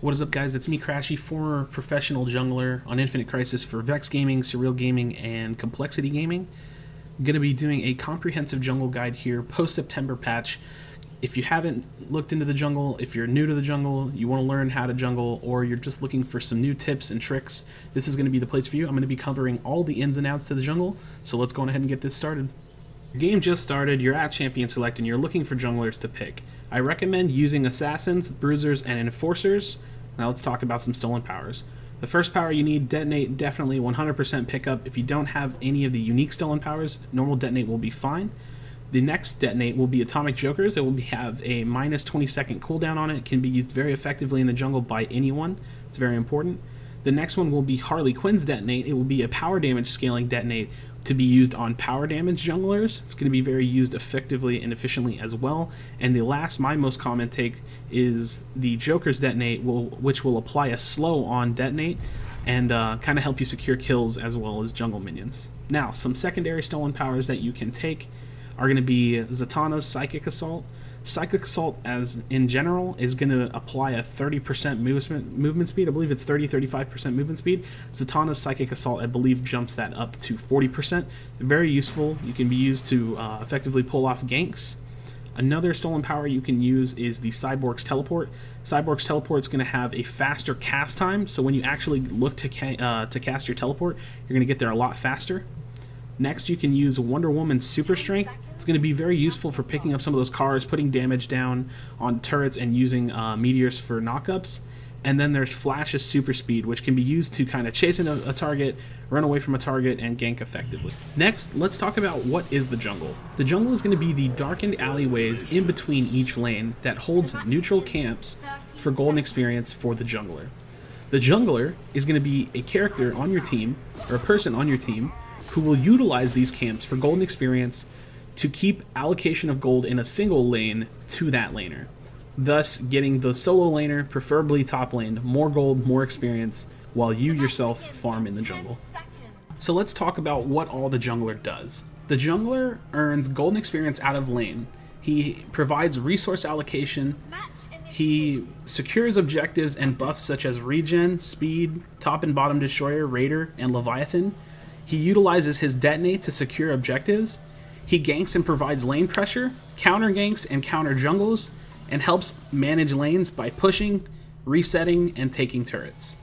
What is up, guys? It's me, Krashy, former professional jungler on Infinite Crisis for Vex Gaming, Surreal Gaming, and Complexity Gaming. I'm going to be doing a comprehensive jungle guide here post-September patch. If you haven't looked into the jungle, if you're new to the jungle, you want to learn how to jungle, or you're just looking for some new tips and tricks, this is going to be the place for you. I'm going to be covering all the ins and outs to the jungle, so let's go ahead and get this started. Your game just started, you're at Champion Select, and you're looking for junglers to pick. I recommend using Assassins, Bruisers, and Enforcers. Now let's talk about some stolen powers. The first power you need, Detonate, definitely 100% pickup. If you don't have any of the unique stolen powers, normal Detonate will be fine. The next Detonate will be Atomic Jokers. It will have a minus 20-second cooldown on it. It can be used very effectively in the jungle by anyone. It's very important. The next one will be Harley Quinn's Detonate. It will be a power damage scaling Detonate to be used on power damage junglers. It's going to be very used effectively and efficiently as well. And the last, my most common take, is the Joker's Detonate, which will apply a slow on Detonate and kind of help you secure kills as well as jungle minions. Now, some secondary stolen powers that you can take are going to be Zatanna's Psychic Assault. Psychic Assault, as in general, is going to apply a 30% movement speed. I believe it's 30-35% movement speed. Zatanna's Psychic Assault, I believe, jumps that up to 40%. Very useful. You can be used to effectively pull off ganks. Another stolen power you can use is the Cyborg's Teleport. Cyborg's Teleport is going to have a faster cast time, so when you actually look to cast your teleport, you're going to get there a lot faster. Next, you can use Wonder Woman's Super Strength. It's going to be very useful for picking up some of those cars, putting damage down on turrets, and using meteors for knockups. And then there's Flash's Super Speed, which can be used to kind of chase a target, run away from a target, and gank effectively. Next, let's talk about what is the jungle. The jungle is going to be the darkened alleyways in between each lane that holds neutral camps for golden experience for the jungler. The jungler is going to be a character on your team, or a person on your team, who will utilize these camps for golden experience to keep allocation of gold in a single lane to that laner, thus getting the solo laner, preferably top lane, more gold, more experience, while you yourself farm in the jungle. So let's talk about what all the jungler does. The jungler earns golden experience out of lane. He provides resource allocation. He secures objectives and buffs such as regen, speed, top and bottom destroyer, raider, and leviathan. He utilizes his Detonate to secure objectives. He ganks and provides lane pressure, counter ganks and counter jungles, and helps manage lanes by pushing, resetting, and taking turrets.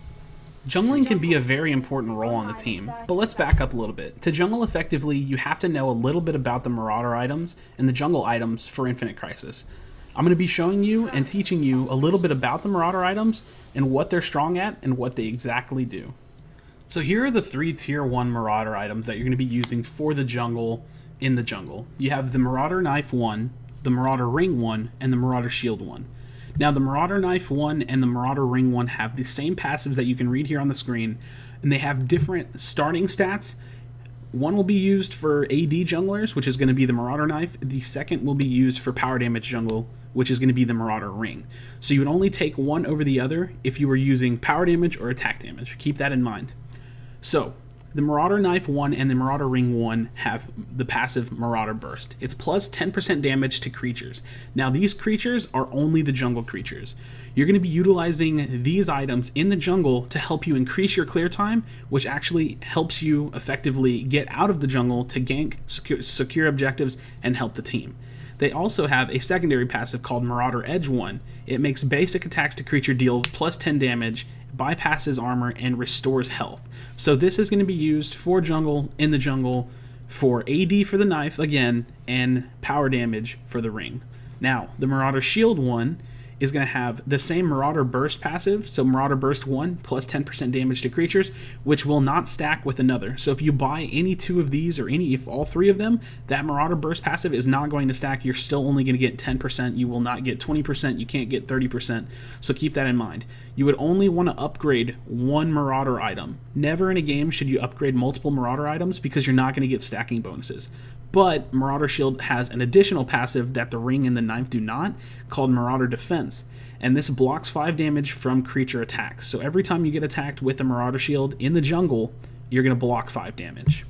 Jungling can be a very important role on the team, but let's back up a little bit. To jungle effectively, you have to know a little bit about the Marauder items and the jungle items for Infinite Crisis. I'm going to be showing you and teaching you a little bit about the Marauder items and what they're strong at and what they exactly do. So here are the 3 tier 1 Marauder items that you're going to be using for the jungle in the jungle. You have the Marauder Knife 1, the Marauder Ring 1, and the Marauder Shield 1. Now the Marauder Knife 1 and the Marauder Ring 1 have the same passives that you can read here on the screen, and they have different starting stats. One will be used for AD junglers, which is going to be the Marauder Knife. The second will be used for power damage jungle, which is going to be the Marauder Ring. So you would only take one over the other if you were using power damage or attack damage. Keep that in mind. So, the Marauder Knife 1 and the Marauder Ring 1 have the passive Marauder Burst. It's plus 10% damage to creatures. Now, these creatures are only the jungle creatures. You're going to be utilizing these items in the jungle to help you increase your clear time, which actually helps you effectively get out of the jungle to gank, secure objectives, and help the team. They also have a secondary passive called Marauder Edge 1. It makes basic attacks to creature deal plus 10 damage, bypasses armor, and restores health. So this is going to be used for jungle, in the jungle, for AD for the knife, again, and power damage for the ring. Now, the Marauder Shield 1 is going to have the same Marauder Burst passive, so Marauder Burst 1 plus 10% damage to creatures, which will not stack with another. So if you buy any 2 of these, or if all 3 of them, that Marauder Burst passive is not going to stack. You're still only going to get 10%. You will not get 20%. You can't get 30%. So keep that in mind. You would only want to upgrade one Marauder item. Never in a game should you upgrade multiple Marauder items because you're not going to get stacking bonuses. But Marauder Shield has an additional passive that the Ring and the Knife do not, called Marauder Defense. And this blocks 5 damage from creature attacks. So every time you get attacked with the Marauder Shield in the jungle, you're going to block 5 damage.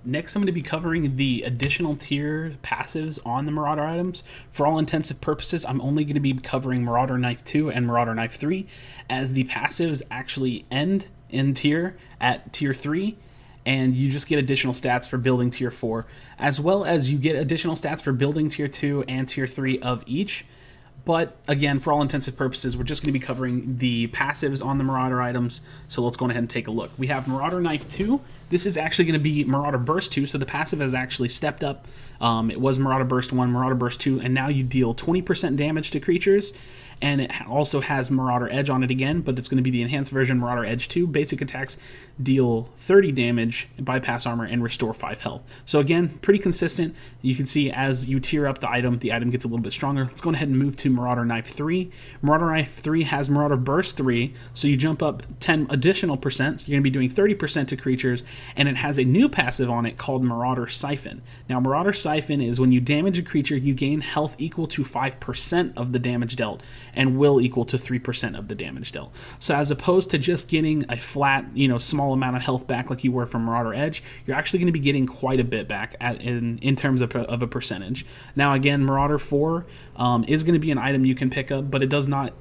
Next, I'm going to be covering the additional tier passives on the Marauder items. For all intensive purposes, I'm only going to be covering Marauder Knife 2 and Marauder Knife 3, as the passives actually end in tier at tier 3, and you just get additional stats for building tier 4, as well as you get additional stats for building tier 2 and tier 3 of each. But again, for all intensive purposes, we're just going to be covering the passives on the Marauder items. So let's go ahead and take a look. We have Marauder Knife 2. This is actually going to be Marauder Burst 2, so the passive has actually stepped up. It was Marauder Burst 1, Marauder Burst 2, and now you deal 20% damage to creatures. And it also has Marauder Edge on it again, but it's going to be the enhanced version, Marauder Edge 2. Basic attacks deal 30 damage, bypass armor, and restore 5 health. So again, pretty consistent. You can see as you tier up the item gets a little bit stronger. Let's go ahead and move to Marauder Knife 3. Marauder Knife 3 has Marauder Burst 3, so you jump up 10 additional percent. So you're going to be doing 30% to creatures, and it has a new passive on it called Marauder Siphon. Now, Marauder Siphon is when you damage a creature, you gain health equal to 5% of the damage dealt, and will equal to 3% of the damage dealt. So as opposed to just getting a flat, small amount of health back like you were from Marauder Edge, you're actually going to be getting quite a bit back in terms of a percentage. Now again, Marauder 4 is going to be an item you can pick up, but it does not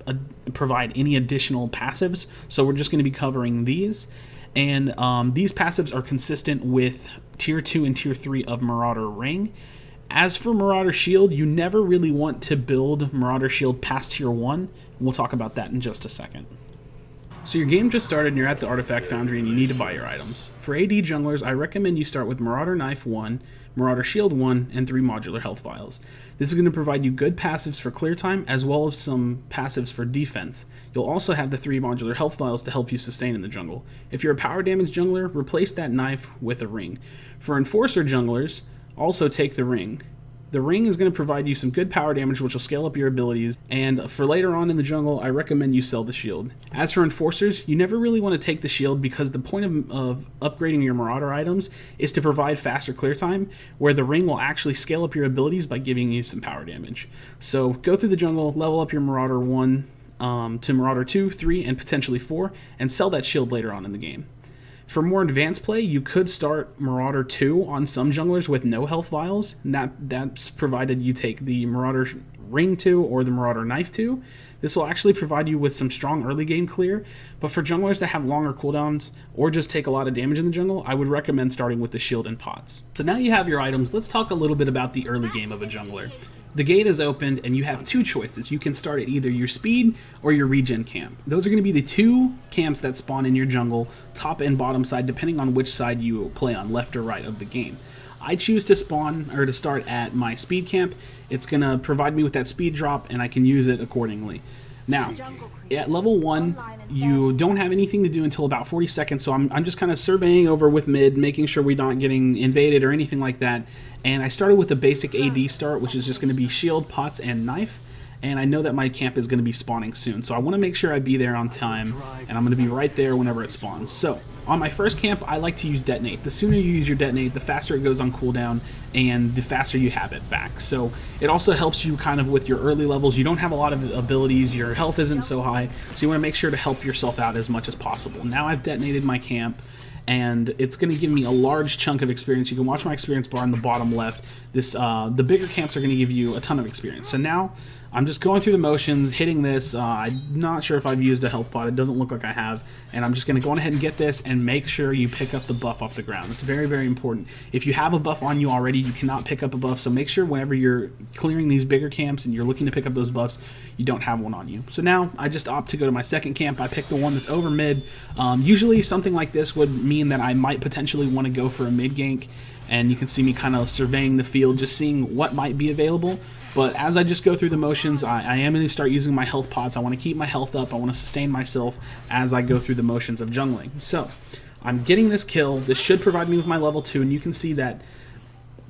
provide any additional passives, so we're just going to be covering these. And these passives are consistent with Tier 2 and Tier 3 of Marauder Ring. As for Marauder Shield, you never really want to build Marauder Shield past Tier 1. We'll talk about that in just a second. So your game just started and you're at the Artifact Foundry and you need to buy your items. For AD junglers, I recommend you start with Marauder Knife 1, Marauder Shield 1, and 3 modular health vials. This is going to provide you good passives for clear time, as well as some passives for defense. You'll also have the 3 modular health vials to help you sustain in the jungle. If you're a power damage jungler, replace that knife with a ring. For Enforcer junglers, also take the ring. The ring is going to provide you some good power damage, which will scale up your abilities, and for later on in the jungle, I recommend you sell the shield. As for Enforcers, you never really want to take the shield because the point of upgrading your Marauder items is to provide faster clear time, where the ring will actually scale up your abilities by giving you some power damage. So go through the jungle, level up your Marauder 1 to Marauder 2, 3, and potentially 4, and sell that shield later on in the game. For more advanced play, you could start Marauder 2 on some junglers with no health vials, and that's provided you take the Marauder Ring 2 or the Marauder Knife 2. This will actually provide you with some strong early game clear, but for junglers that have longer cooldowns or just take a lot of damage in the jungle, I would recommend starting with the shield and pots. So now you have your items, let's talk a little bit about the early game of a jungler. The gate is opened and you have 2 choices. You can start at either your speed or your regen camp. Those are going to be the 2 camps that spawn in your jungle, top and bottom side, depending on which side you play on, left or right of the game. I choose to start at my speed camp. It's going to provide me with that speed drop and I can use it accordingly. Now, at level 1, you don't have anything to do until about 40 seconds, so I'm just kind of surveying over with mid, making sure we're not getting invaded or anything like that. And I started with the basic AD start, which is just going to be shield, pots, and knife. And I know that my camp is going to be spawning soon, so I want to make sure I be there on time, and I'm going to be right there whenever it spawns. So, on my first camp, I like to use Detonate. The sooner you use your Detonate, the faster it goes on cooldown, and the faster you have it back. So, it also helps you kind of with your early levels. You don't have a lot of abilities, your health isn't so high, so you want to make sure to help yourself out as much as possible. Now I've detonated my camp, and it's going to give me a large chunk of experience. You can watch my experience bar in the bottom left. The bigger camps are going to give you a ton of experience. So now I'm just going through the motions, hitting this. I'm not sure if I've used a health pot. It doesn't look like I have. And I'm just going to go on ahead and get this and make sure you pick up the buff off the ground. It's very, very important. If you have a buff on you already, you cannot pick up a buff. So make sure whenever you're clearing these bigger camps and you're looking to pick up those buffs, you don't have one on you. So now I just opt to go to my second camp. I pick the one that's over mid. Usually something like this would mean that I might potentially want to go for a mid gank. And you can see me kind of surveying the field, just seeing what might be available. But as I just go through the motions, I am going to start using my health pots. I want to keep my health up. I want to sustain myself as I go through the motions of jungling. So I'm getting this kill. This should provide me with my level 2, and you can see that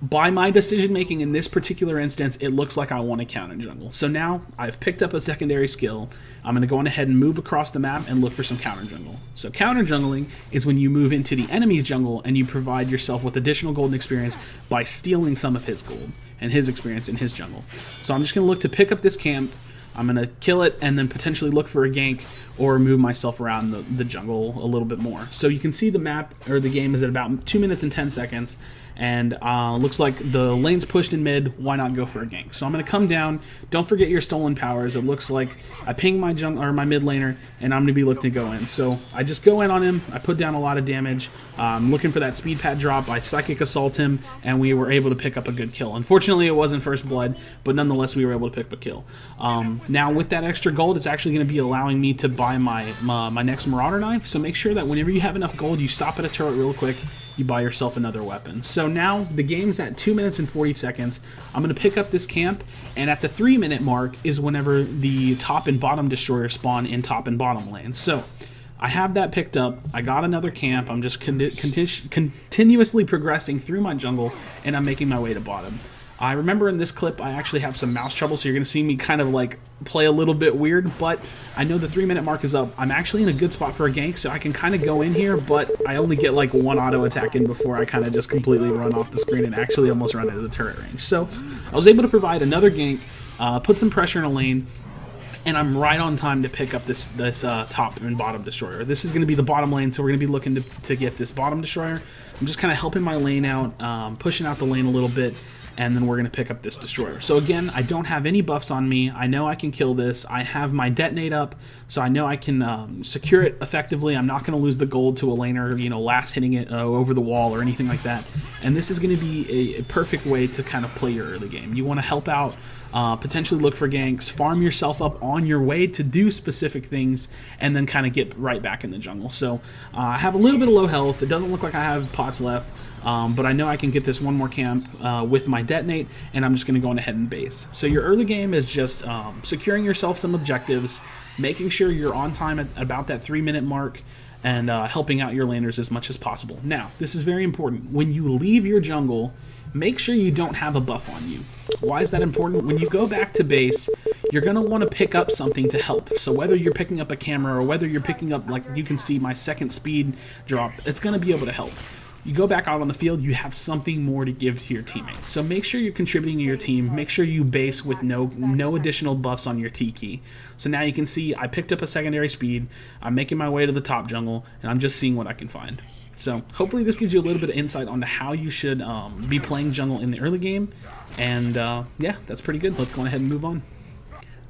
by my decision making in this particular instance, it looks like I want to counter jungle. So now I've picked up a secondary skill. I'm going to go on ahead and move across the map and look for some counter jungle. So counter jungling is when you move into the enemy's jungle and you provide yourself with additional golden experience by stealing some of his gold and his experience in his jungle. So I'm just going to look to pick up this camp. I'm going to kill it and then potentially look for a gank or move myself around the jungle a little bit more. So you can see the map, or the game, is at about 2 minutes and 10 seconds. And looks like the lane's pushed in mid. Why not go for a gank? So I'm going to come down. Don't forget your stolen powers. It looks like I ping my my mid laner, and I'm going to be looking to go in. So I just go in on him. I put down a lot of damage. I'm looking for that speed pad drop. I psychic assault him, and we were able to pick up a good kill. Unfortunately, it wasn't first blood, but nonetheless, we were able to pick up a kill. Now with that extra gold, it's actually going to be allowing me to buy my next Marauder knife. So make sure that whenever you have enough gold, you stop at a turret real quick. You buy yourself another weapon. So now the game's at 2 minutes and 40 seconds. I'm going to pick up this camp, and at the 3-minute mark is whenever the top and bottom destroyer spawn in top and bottom lane. So I have that picked up. I got another camp. I'm just continuously progressing through my jungle, and I'm making my way to bottom. I remember in this clip I actually have some mouse trouble, so you're going to see me kind of like play a little bit weird, but I know the 3-minute mark is up. I'm actually in a good spot for a gank, so I can kind of go in here, but I only get like one auto attack in before I kind of just completely run off the screen and actually almost run into the turret range. So I was able to provide another gank, put some pressure in a lane, and I'm right on time to pick up this top and bottom destroyer. This is going to be the bottom lane, so we're going to be looking to get this bottom destroyer. I'm just kind of helping my lane out, pushing out the lane a little bit, and then we're going to pick up this destroyer. So again, I don't have any buffs on me. I know I can kill this. I have my detonate up, so I know I can secure it effectively. I'm not going to lose the gold to a laner, you know, last hitting it over the wall or anything like that. And this is going to be a perfect way to kind of play your early game. You want to help out, potentially look for ganks, farm yourself up on your way to do specific things, and then kind of get right back in the jungle. So I have a little bit of low health. It doesn't look like I have pots left. But I know I can get this one more camp with my detonate, and I'm just going to go on ahead and base. So your early game is just securing yourself some objectives, making sure you're on time at about that 3-minute mark, and helping out your laners as much as possible. Now, this is very important. When you leave your jungle, make sure you don't have a buff on you. Why is that important? When you go back to base, you're going to want to pick up something to help. So whether you're picking up a camera or whether you're picking up, like you can see, my second speed drop, it's going to be able to help. You go back out on the field, you have something more to give to your teammates. So make sure you're contributing to your team. Make sure you base with no additional buffs on your T key. So now you can see I picked up a secondary speed. I'm making my way to the top jungle, and I'm just seeing what I can find. So hopefully this gives you a little bit of insight onto how you should be playing jungle in the early game. And yeah, that's pretty good. Let's go ahead and move on.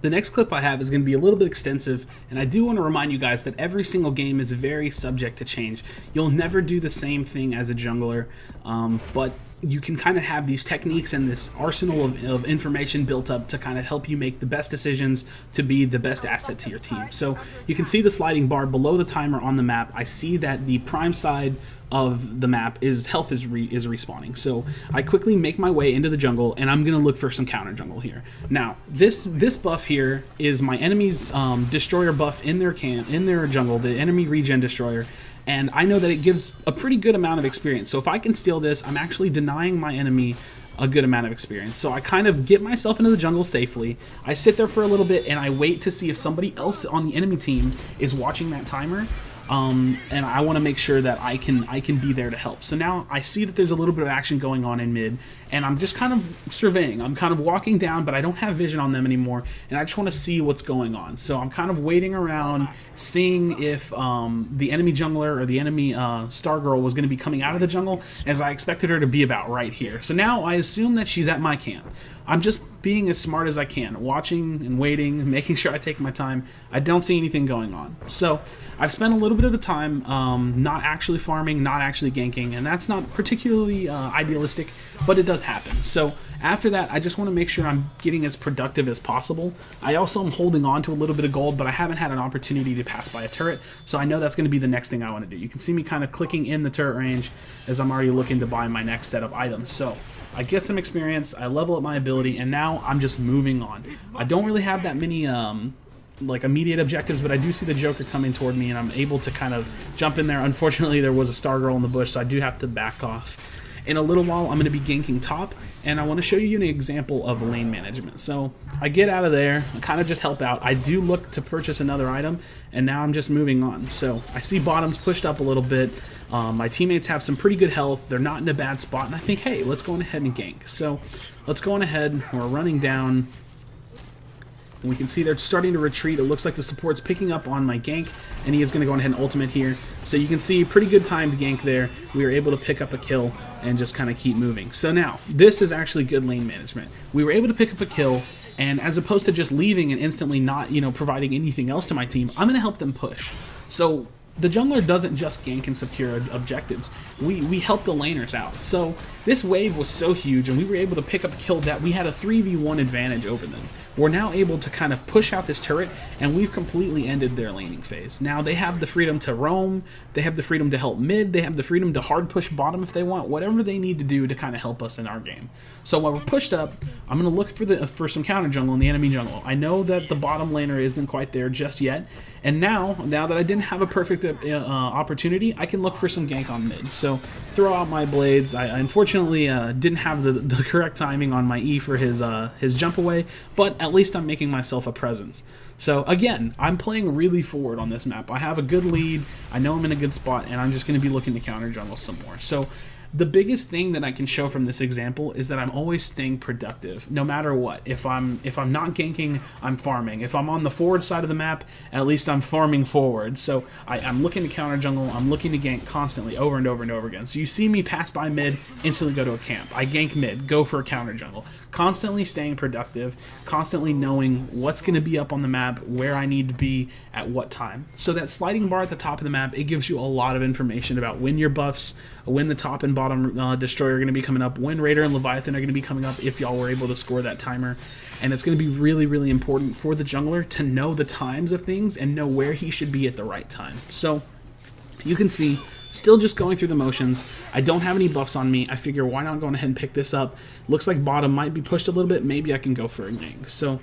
The next clip I have is going to be a little bit extensive, and I do want to remind you guys that every single game is very subject to change. You'll never do the same thing as a jungler, but you can kind of have these techniques and this arsenal of information built up to kind of help you make the best decisions to be the best asset to your team. So you can see the sliding bar below the timer on the map. I see that the prime side of the map is health is respawning. So I quickly make my way into the jungle, and I'm going to look for some counter jungle here. Now, this buff here is my enemy's destroyer buff in their jungle, the enemy regen destroyer. And I know that it gives a pretty good amount of experience. So if I can steal this, I'm actually denying my enemy a good amount of experience. So I kind of get myself into the jungle safely. I sit there for a little bit, and I wait to see if somebody else on the enemy team is watching that timer. And I want to make sure that I can be there to help. So now I see that there's a little bit of action going on in mid, and I'm just kind of surveying. I'm kind of walking down, but I don't have vision on them anymore, and I just want to see what's going on. So I'm kind of waiting around, seeing if the enemy jungler or the enemy star girl was going to be coming out of the jungle, as I expected her to be about right here. So now I assume that she's at my camp. I'm just being as smart as I can, watching and waiting, making sure I take my time. I don't see anything going on. So I've spent a little bit of the time not actually farming, not actually ganking, and that's not particularly idealistic, but it does happen. So after that, I just want to make sure I'm getting as productive as possible. I also am holding on to a little bit of gold, but I haven't had an opportunity to pass by a turret, so I know that's going to be the next thing I want to do. You can see me kind of clicking in the turret range as I'm already looking to buy my next set of items. So I get some experience, I level up my ability, and now I'm just moving on. I don't really have that many like immediate objectives, but I do see the Joker coming toward me, and I'm able to kind of jump in there. Unfortunately, there was a star girl in the bush, so I do have to back off. In a little while, I'm going to be ganking top, and I want to show you an example of lane management. So I get out of there, I kind of just help out. I do look to purchase another item, and now I'm just moving on. So I see bottoms pushed up a little bit. My teammates have some pretty good health. They're not in a bad spot, and I think, hey, let's go on ahead and gank. So let's go on ahead. We're running down. And we can see they're starting to retreat. It looks like the support's picking up on my gank, and he is going to go ahead and ultimate here. So you can see pretty good timed gank there. We were able to pick up a kill and just kind of keep moving. So now, this is actually good lane management. We were able to pick up a kill, and as opposed to just leaving and instantly not, providing anything else to my team, I'm going to help them push. So the jungler doesn't just gank and secure objectives. We help the laners out. So this wave was so huge, and we were able to pick up a kill that we had a 3v1 advantage over them. We're now able to kind of push out this turret, and we've completely ended their laning phase. Now they have the freedom to roam, they have the freedom to help mid, they have the freedom to hard push bottom if they want, whatever they need to do to kind of help us in our game. So while we're pushed up, I'm going to look for some counter jungle in the enemy jungle. I know that the bottom laner isn't quite there just yet, and now that I didn't have a perfect opportunity, I can look for some gank on mid. So throw out my blades. I unfortunately didn't have the correct timing on my E for his jump away, but at least I'm making myself a presence. So again, I'm playing really forward on this map. I have a good lead, I know I'm in a good spot, and I'm just going to be looking to counter jungle some more. So the biggest thing that I can show from this example is that I'm always staying productive, no matter what. If I'm not ganking, I'm farming. If I'm on the forward side of the map, at least I'm farming forward. So I'm looking to counter jungle, I'm looking to gank constantly, over and over and over again. So you see me pass by mid, instantly go to a camp. I gank mid, go for a counter jungle. Constantly staying productive, constantly knowing what's going to be up on the map, where I need to be at what time. So that sliding bar at the top of the map, it gives you a lot of information about when your buffs, when the top and bottom destroyer are going to be coming up, when Raider and Leviathan are going to be coming up, if y'all were able to score that timer. And it's going to be really, really important for the jungler to know the times of things and know where he should be at the right time. So you can see, still just going through the motions. I don't have any buffs on me. I figure why not go ahead and pick this up. Looks like bottom might be pushed a little bit. Maybe I can go for a gank. So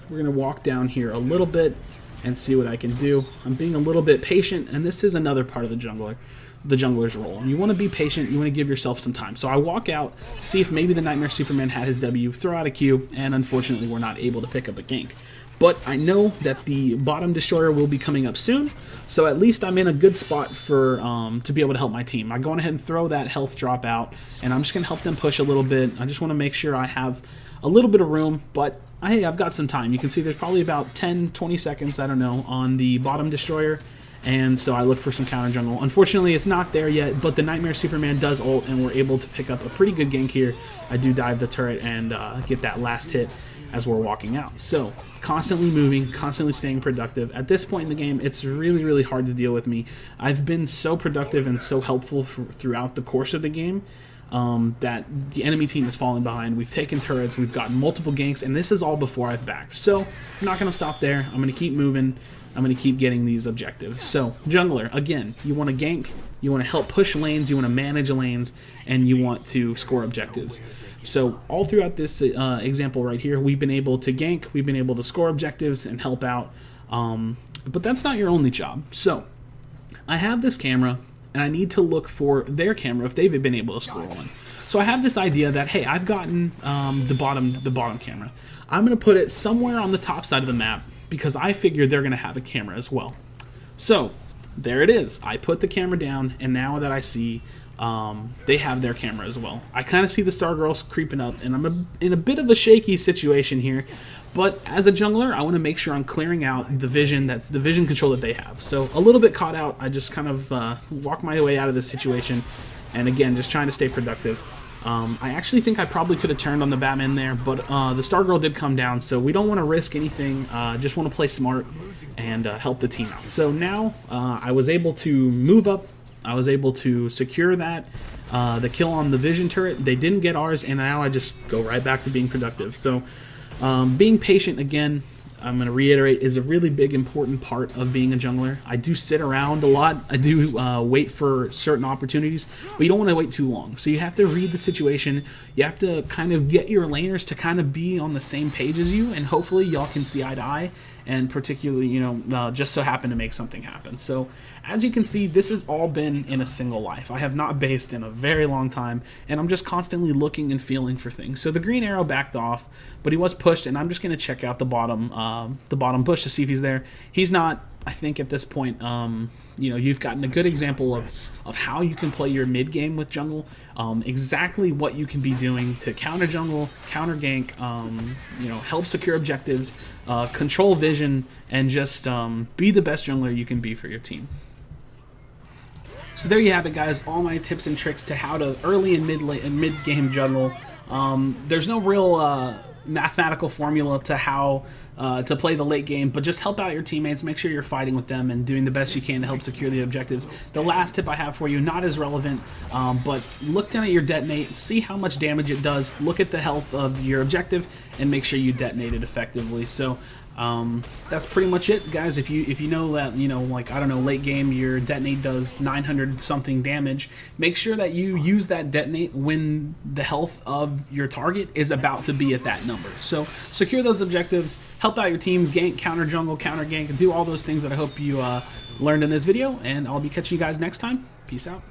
we're going to walk down here a little bit and see what I can do. I'm being a little bit patient, and this is another part of the jungler's role. You want to be patient, you want to give yourself some time. So I walk out, see if maybe the Nightmare Superman had his W, throw out a Q, and unfortunately we're not able to pick up a gank. But I know that the bottom destroyer will be coming up soon, so at least I'm in a good spot for to be able to help my team. I'm going ahead and throw that health drop out, and I'm just going to help them push a little bit. I just want to make sure I have a little bit of room, but hey, I've got some time. You can see there's probably about 10-20 seconds, I don't know, on the bottom destroyer. And so I look for some counter jungle. Unfortunately, it's not there yet, but the Nightmare Superman does ult, and we're able to pick up a pretty good gank here. I do dive the turret and get that last hit as we're walking out. So constantly moving, constantly staying productive. At this point in the game, it's really, really hard to deal with me. I've been so productive and so helpful throughout the course of the game that the enemy team is falling behind. We've taken turrets, we've gotten multiple ganks, and this is all before I've backed. So I'm not going to stop there. I'm going to keep moving. I'm going to keep getting these objectives. So, jungler, again, you want to gank, you want to help push lanes, you want to manage lanes, and you want to score objectives. So, all throughout this example right here, we've been able to gank, we've been able to score objectives and help out. But that's not your only job. So, I have this camera, and I need to look for their camera if they've been able to score one. So I have this idea that, hey, I've gotten the bottom camera. I'm going to put it somewhere on the top side of the map, because I figure they're going to have a camera as well. So there it is. I put the camera down, and now that I see they have their camera as well. I kind of see the Stargirls creeping up, and I'm in a bit of a shaky situation here. But as a jungler, I want to make sure I'm clearing out the vision, that's the vision control that they have. So a little bit caught out. I just kind of walk my way out of this situation, and again, just trying to stay productive. I actually think I probably could have turned on the Batman there, but the Stargirl did come down, so we don't want to risk anything. Just want to play smart and help the team out. So now I was able to move up. I was able to secure that, the kill on the Vision turret. They didn't get ours, and now I just go right back to being productive. So being patient, again, I'm going to reiterate, is a really big, important part of being a jungler. I do sit around a lot. I do wait for certain opportunities, but you don't want to wait too long. So you have to read the situation. You have to kind of get your laners to kind of be on the same page as you, and hopefully y'all can see eye to eye, and particularly, just so happen to make something happen. So as you can see, this has all been in a single life. I have not based in a very long time, and I'm just constantly looking and feeling for things. So the green arrow backed off, but he was pushed, and I'm just going to check out the bottom bush to see if he's there. He's not. I think at this point, you know, you've gotten a good example of how you can play your mid game with jungle, exactly what you can be doing to counter jungle, counter gank, you know, help secure objectives, control vision, and just be the best jungler you can be for your team. So there you have it, guys. All my tips and tricks to how to early and mid game jungle. There's no real mathematical formula to how to play the late game, but just help out your teammates, make sure you're fighting with them and doing the best you can to help secure the objectives. The last tip I have for you, not as relevant, but look down at your detonate, see how much damage it does, look at the health of your objective, and make sure you detonate it effectively. So that's pretty much it, guys. If you know that, you know, like, I don't know, late game your detonate does 900 something damage, make sure that you use that detonate when the health of your target is about to be at that number. So secure those objectives, help out your teams, gank, counter jungle, counter gank, and do all those things that I hope you learned in this video, and I'll be catching you guys next time. Peace out.